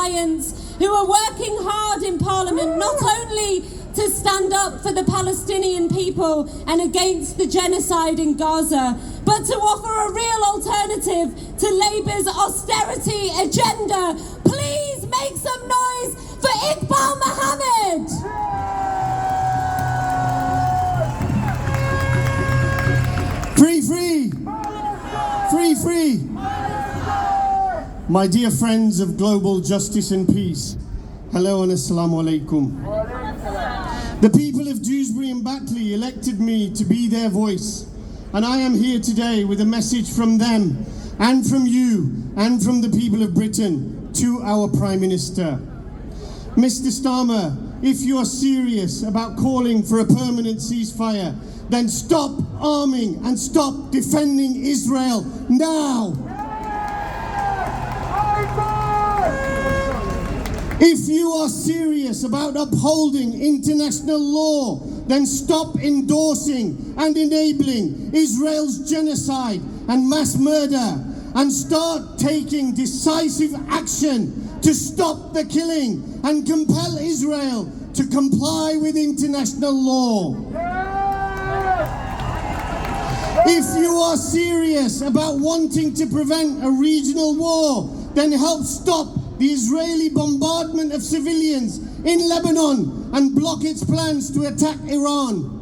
Alliance, who are working hard in Parliament not only to stand up for the Palestinian people and against the genocide in Gaza, but to offer a real alternative to Labour's austerity agenda. Please make some noise for Iqbal Mohamed! Free, free! Free, free! My dear friends of global justice and peace, hello and assalamu alaikum. The people of Dewsbury and Batley elected me to be their voice, and I am here today with a message from them and from you and from the people of Britain to our Prime Minister. Mr. Starmer, if you are serious about calling for a permanent ceasefire, then stop arming and stop defending Israel now. If you are serious about upholding international law, then stop endorsing and enabling Israel's genocide and mass murder, and start taking decisive action to stop the killing and compel Israel to comply with international law. If you are serious about wanting to prevent a regional war, then help stop the Israeli bombardment of civilians in Lebanon and block its plans to attack Iran.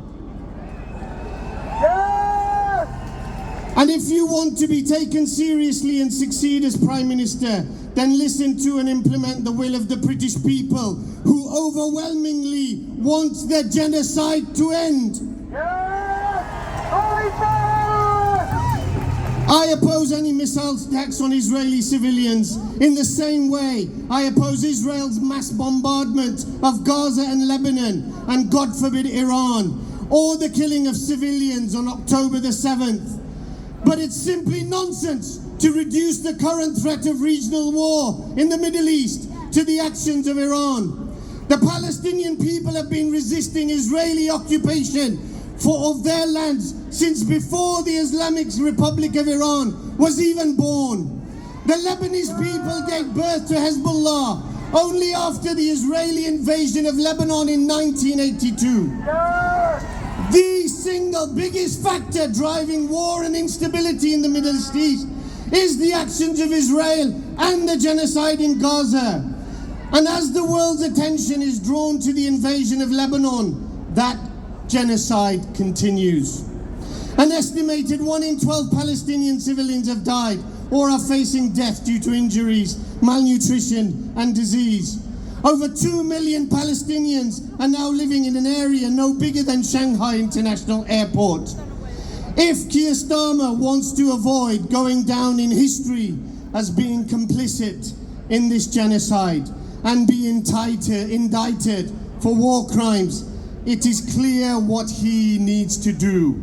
And if you want to be taken seriously and succeed as Prime Minister, then listen to and implement the will of the British people, who overwhelmingly want the genocide to end. I oppose any missile attacks on Israeli civilians in the same way I oppose Israel's mass bombardment of Gaza and Lebanon, and God forbid Iran, or the killing of civilians on October the 7th. But it's simply nonsense to reduce the current threat of regional war in the Middle East to the actions of Iran. The Palestinian people have been resisting Israeli occupation of their lands since before the Islamic Republic of Iran was even born. The Lebanese people gave birth to Hezbollah only after the Israeli invasion of Lebanon in 1982. The single biggest factor driving war and instability in the Middle East is the actions of Israel and the genocide in Gaza. And as the world's attention is drawn to the invasion of Lebanon, that genocide continues. An estimated 1 in 12 Palestinian civilians have died or are facing death due to injuries, malnutrition and disease. Over 2 million Palestinians are now living in an area no bigger than Shanghai International Airport. If Keir Starmer wants to avoid going down in history as being complicit in this genocide and be indicted for war crimes, it is clear what he needs to do.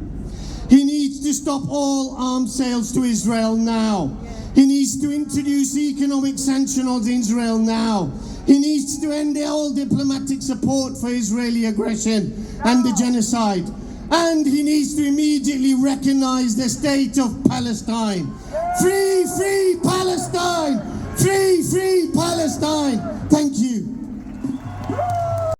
He needs to stop all arms sales to Israel now. He needs to introduce economic sanctions on Israel now. He needs to end all diplomatic support for Israeli aggression and the genocide. And he needs to immediately recognize the state of Palestine. Free, free Palestine! Free, free Palestine! Thank you.